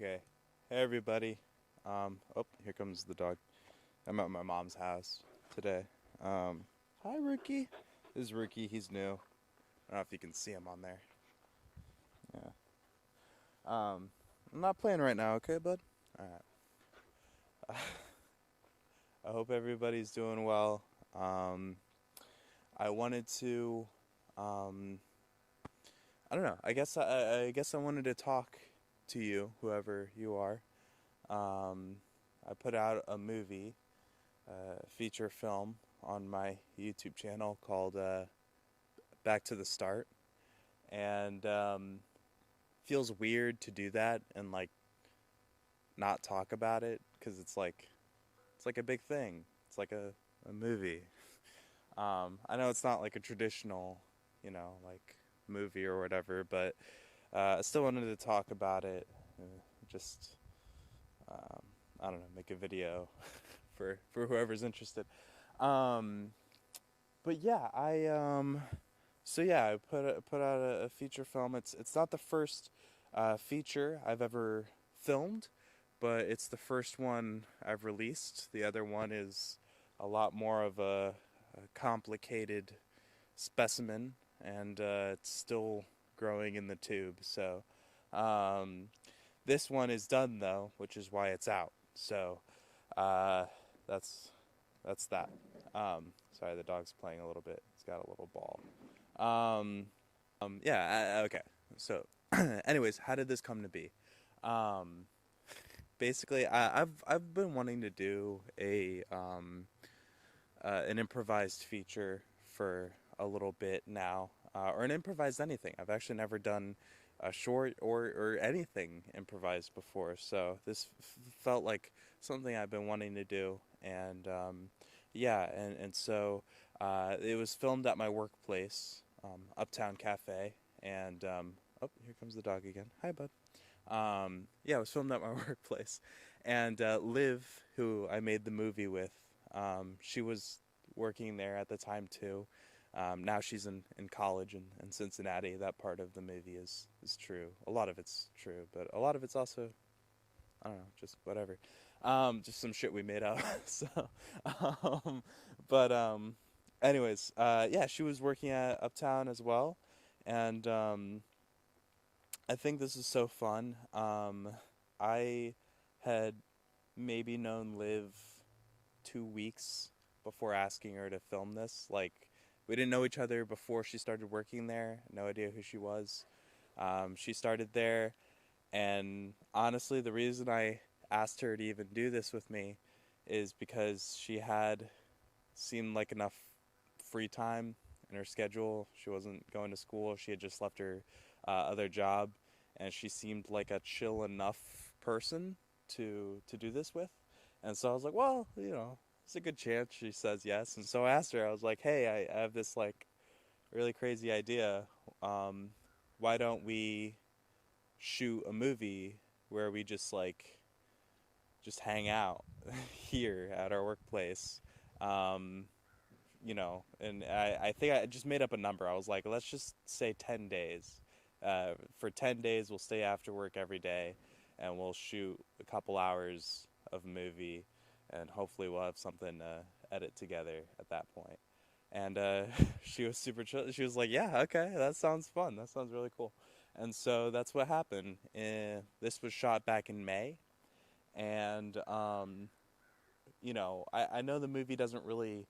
Okay. Hey everybody. Oh, here comes the dog. I'm at my mom's house today. Hi Rookie. This is Rookie. He's new. I don't know if you can see him on there. Yeah. I'm not playing right now, okay, bud? All right. I hope everybody's doing well. I wanted to, um, I don't know. I guess I wanted to talk to you, whoever you are. I put out a movie, feature film on my YouTube channel called Back to the Start, and feels weird to do that and like not talk about it because it's like a big thing. It's like a movie. I know it's not like a traditional, like movie or whatever, but I still wanted to talk about it. Just um, I don't know, make a video for whoever's interested. Um, but yeah, I put out a feature film. It's not the first feature I've ever filmed, but it's the first one I've released. The other one is a lot more of a complicated specimen, and it's still growing in the tube. So um, this one is done though, which is why it's out. So uh, that's that's that. Sorry, the dog's playing a little bit. He's got a little ball. Yeah. Okay. So, anyways, how did this come to be? Um, Basically, I've been wanting to do an improvised feature for a little bit now, or an improvised anything. I've actually never done a short or anything improvised before, so this felt like something I've been wanting to do, and yeah, and so it was filmed at my workplace, Uptown Cafe, and oh, here comes the dog again. Hi, bud. Yeah, it was filmed at my workplace, and Liv, who I made the movie with, she was working there at the time too. Now she's in college in Cincinnati. That part of the movie is true. A lot of it's true, but a lot of it's also, I don't know, just whatever. Just some shit we made up. So, um, but anyways, yeah, she was working at Uptown as well, and I think this is so fun. I had maybe known Liv 2 weeks before asking her to film this. Like, we didn't know each other before she started working there. No idea who she was. She started there, and honestly, the reason I asked her to even do this with me is because she had seemed like enough free time in her schedule. She wasn't going to school. She had just left her other job, and she seemed like a chill enough person to do this with. And so I was like, well, it's a good chance she says yes. And so I asked her. I was like, hey, I have this like really crazy idea. Um, why don't we shoot a movie where we just hang out here at our workplace? Um, and I think I just made up a number. I was like, let's just say 10 days. For 10 days, we'll stay after work every day and we'll shoot a couple hours of movie, and hopefully we'll have something to edit together at that point. And she was super chill. She was like, yeah, okay, that sounds fun. That sounds really cool. And so that's what happened. This was shot back in May. And, I know the movie doesn't really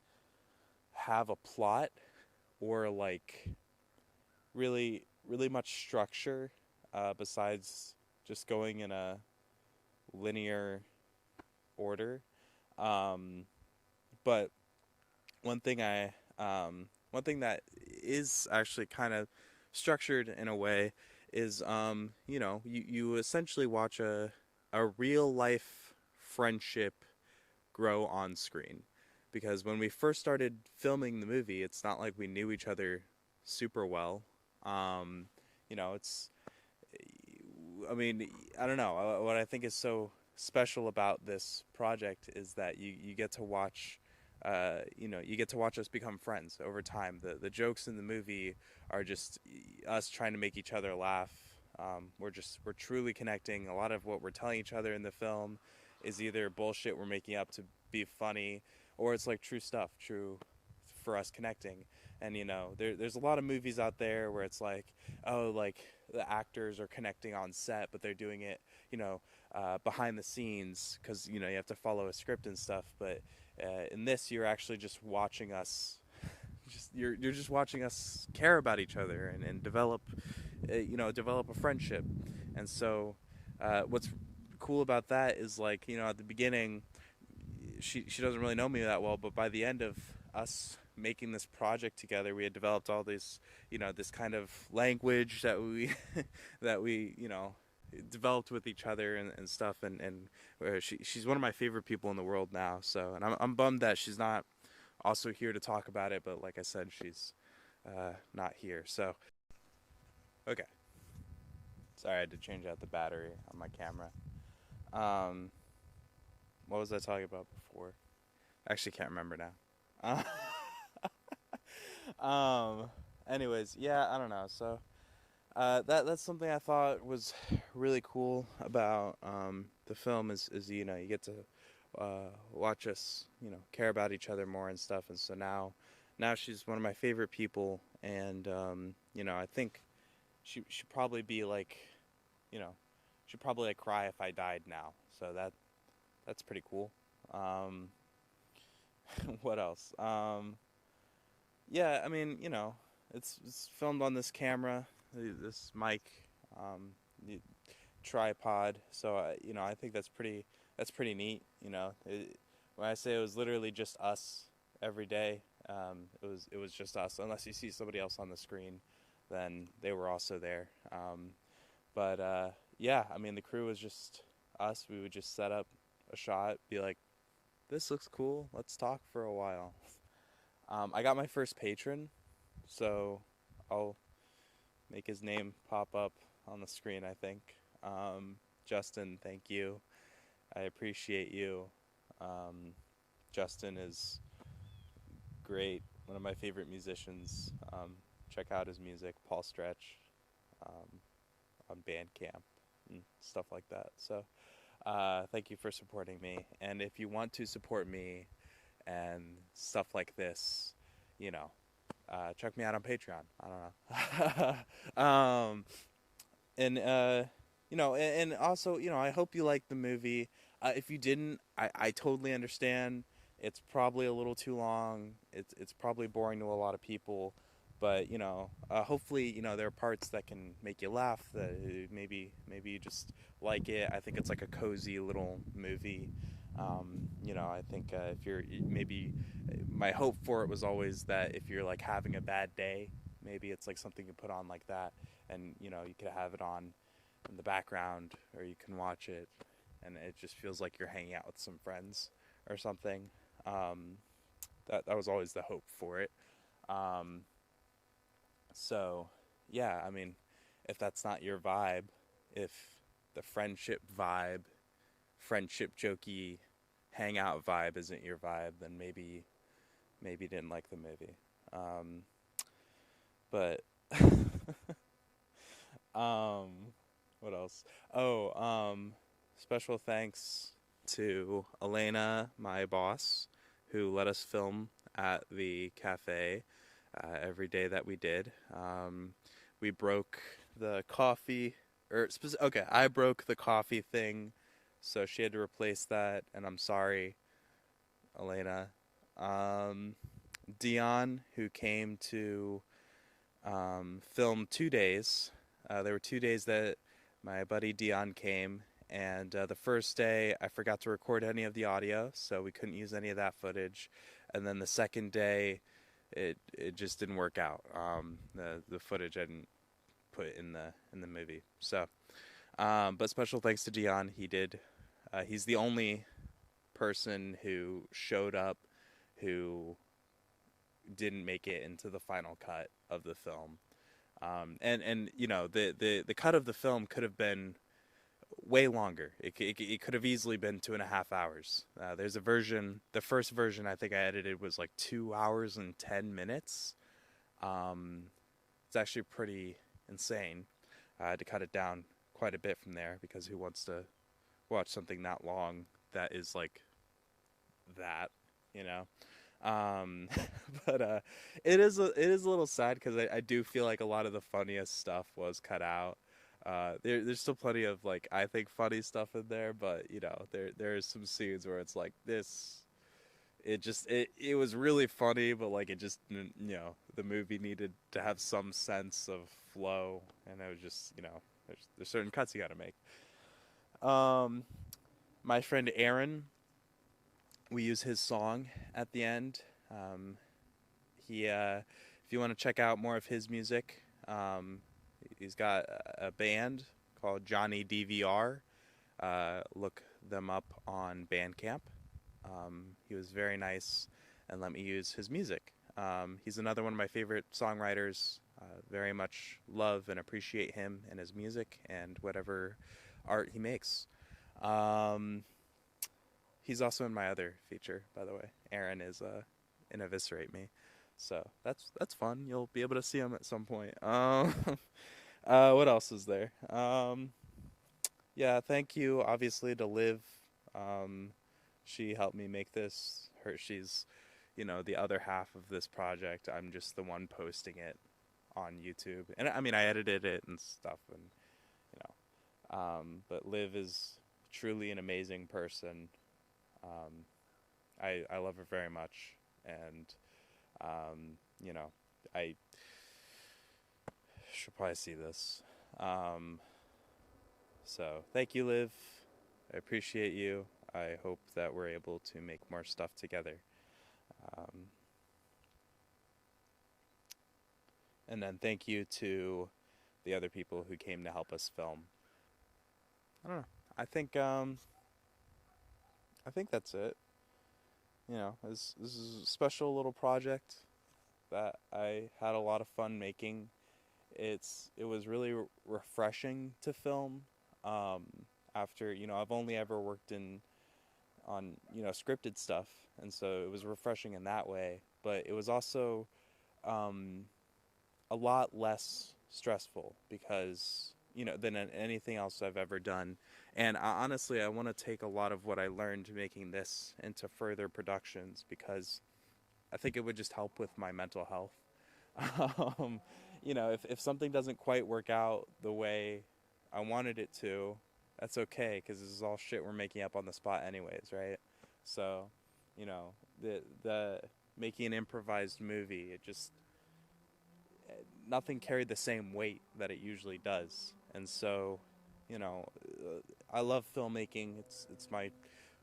have a plot or like really much structure, besides just going in a linear order. Um, but one thing I one thing that is actually kind of structured in a way is, you essentially watch a real life friendship grow on screen, because when we first started filming the movie, it's not like we knew each other super well. Um, it's, I mean, I don't know. What I think is so special about this project is that you get to watch, you get to watch us become friends over time. The jokes in the movie are just us trying to make each other laugh, We're truly connecting. A lot of what we're telling each other in the film is either bullshit we're making up to be funny, or it's like true stuff, true for us connecting. And there's a lot of movies out there where it's like, oh, like the actors are connecting on set, but they're doing it, behind the scenes because you have to follow a script and stuff. But in this, you're actually just watching us. You're just watching us care about each other and develop, develop a friendship. And so, what's cool about that is like at the beginning, she doesn't really know me that well, but by the end of us making this project together, we had developed all this, this kind of language that we that we developed with each other and stuff. And she's one of my favorite people in the world now. So, and I'm bummed that she's not also here to talk about it, but like I said, she's not here. So okay, sorry, I had to change out the battery on my camera. um what was I talking about before? I actually can't remember now. um Anyways, yeah, I don't know. So that's something I thought was really cool about the film is you get to watch us care about each other more and stuff. And so now she's one of my favorite people. And I think she'd probably be like, you know she'd probably like cry if I died now. So that's pretty cool. um what else? Yeah, I mean, it's filmed on this camera, this mic, um, tripod. So I think that's pretty neat. When I say it was literally just us every day, it was just us. Unless you see somebody else on the screen, then they were also there. But yeah, I mean, the crew was just us. We would just set up a shot, be like, "This looks cool. Let's talk for a while." I got my first patron, so I'll make his name pop up on the screen, I think. Justin, thank you. I appreciate you. Um, Justin is great, one of my favorite musicians. Check out his music, Paul Stretch, um, on Bandcamp and stuff like that. So thank you for supporting me. And if you want to support me and stuff like this, you know, check me out on Patreon. I don't know. And and also, I hope you liked the movie. If you didn't, I totally understand. It's probably a little too long. It's probably boring to a lot of people. But hopefully, there are parts that can make you laugh. That maybe you just like it. I think it's like a cozy little movie. I think if you're maybe, my hope for it was always that if you're like having a bad day, maybe it's like something you put on like that, and you could have it on in the background, or you can watch it, and it just feels like you're hanging out with some friends or something. That was always the hope for it. Um, so yeah, I mean, if that's not your vibe, if the friendship jokey hangout vibe isn't your vibe, then maybe you didn't like the movie. But um, what else? Oh, special thanks to Elena, my boss, who let us film at the cafe every day that we did. We broke the coffee, okay, I broke the coffee thing, so she had to replace that, and I'm sorry, Elena. Um, Dion, who came to film 2 days. There were 2 days that my buddy Dion came, and the first day I forgot to record any of the audio, so we couldn't use any of that footage. And then the second day, it just didn't work out. The footage I didn't put in the movie. So, but special thanks to Dion. He's the only person who showed up who didn't make it into the final cut of the film. And the cut of the film could have been way longer. It could have easily been 2.5 hours. There's a version. The first version I think I edited was like 2 hours and 10 minutes. It's actually pretty insane. I had to cut it down quite a bit from there because who wants to watch something that long that is like that, you know? Um, but it is a little sad because I do feel like a lot of the funniest stuff was cut out. There's still plenty of like I think funny stuff in there, but you know there's some scenes where it's like this. It was really funny, but like it just you know the movie needed to have some sense of flow, and it was just you know there's certain cuts you got to make. Um, my friend Aaron, we use his song at the end. Um, if you want to check out more of his music, he's got a band called Johnny DVR. Look them up on Bandcamp. He was very nice and let me use his music. He's another one of my favorite songwriters. Very much love and appreciate him and his music and whatever art he makes. Um, he's also in my other feature, by the way. Aaron is in Eviscerate Me, so that's fun. You'll be able to see him at some point. What else is there? Yeah, thank you, obviously, to Liv. Um, she helped me make this. She's, you know, the other half of this project. I'm just the one posting it on YouTube, and I mean, I edited it and stuff, and you know, but Liv is truly an amazing person. Um, I love her very much, and you know, I should probably see this. Um, so thank you, Liv. I appreciate you. I hope that we're able to make more stuff together. Um, and then thank you to the other people who came to help us film. I don't know. I think that's it. You know, this is a special little project that I had a lot of fun making. It was really refreshing to film. Um, After you know, I've only ever worked on you know scripted stuff, and so it was refreshing in that way. But it was also um, a lot less stressful because you know than anything else I've ever done. And honestly, I want to take a lot of what I learned making this into further productions because I think it would just help with my mental health. um, you know, if something doesn't quite work out the way I wanted it to, that's okay because this is all shit we're making up on the spot anyways, right? So, you know, the making an improvised movie, it just nothing carried the same weight that it usually does, and so, you know, I love filmmaking. It's my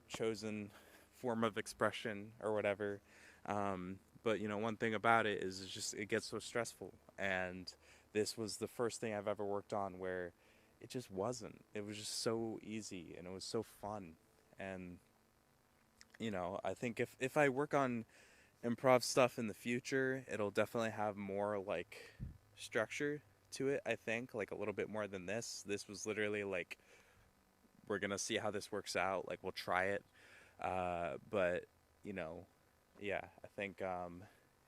chosen form of expression or whatever. But you know, one thing about it is it's just it gets so stressful, and this was the first thing I've ever worked on where it just wasn't. It was just so easy and it was so fun, and you know, I think if I work on improv stuff in the future, it'll definitely have more like structure to it. I think like a little bit more than this. This was literally like we're gonna see how this works out. Like we'll try it, but you know, yeah, I think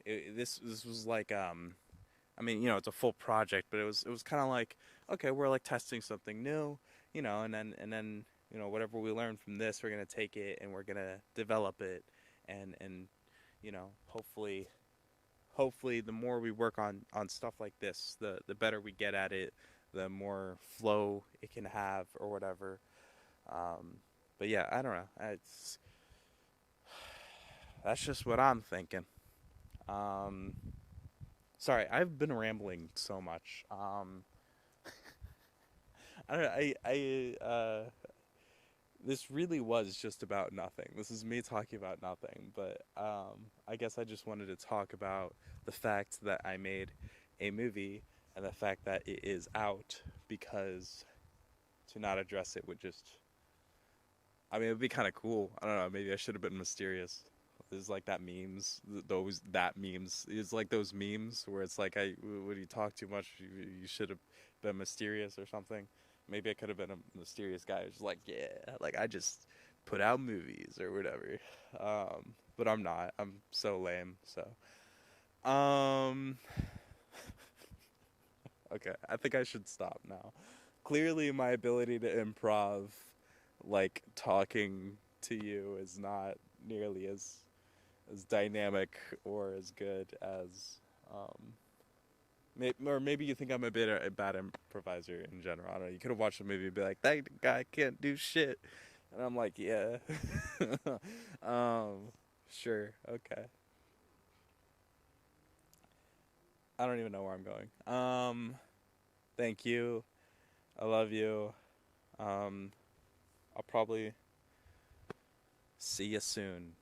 this was like I mean, you know, it's a full project, but it was kind of like okay, we're like testing something new, you know, and then you know whatever we learn from this, we're gonna take it and we're gonna develop it, and you know, hopefully the more we work on stuff like this, the better we get at it, the more flow it can have or whatever. Um, but yeah, I don't know. That's just what I'm thinking. Um, Sorry, I've been rambling so much. I don't know, this really was just about nothing. This is me talking about nothing, but I guess I just wanted to talk about the fact that I made a movie and the fact that it is out because to not address it would just, I mean, it would be kind of cool. I don't know, maybe I should have been mysterious. It's like that memes, those that memes. It's like those memes where it's like, when you talk too much, you should have been mysterious or something. Maybe I could have been a mysterious guy who's like, yeah, like I just put out movies or whatever. But I'm not. I'm so lame. So, um, Okay, I think I should stop now. Clearly, my ability to improv, like talking to you, is not nearly as dynamic or as good as um, or maybe you think I'm a bit a bad improviser in general. I don't know. You could have watched the movie and be like, that guy can't do shit, and I'm like, yeah, um, sure, okay. I don't even know where I'm going. Thank you. I love you. Um, I'll probably see you soon.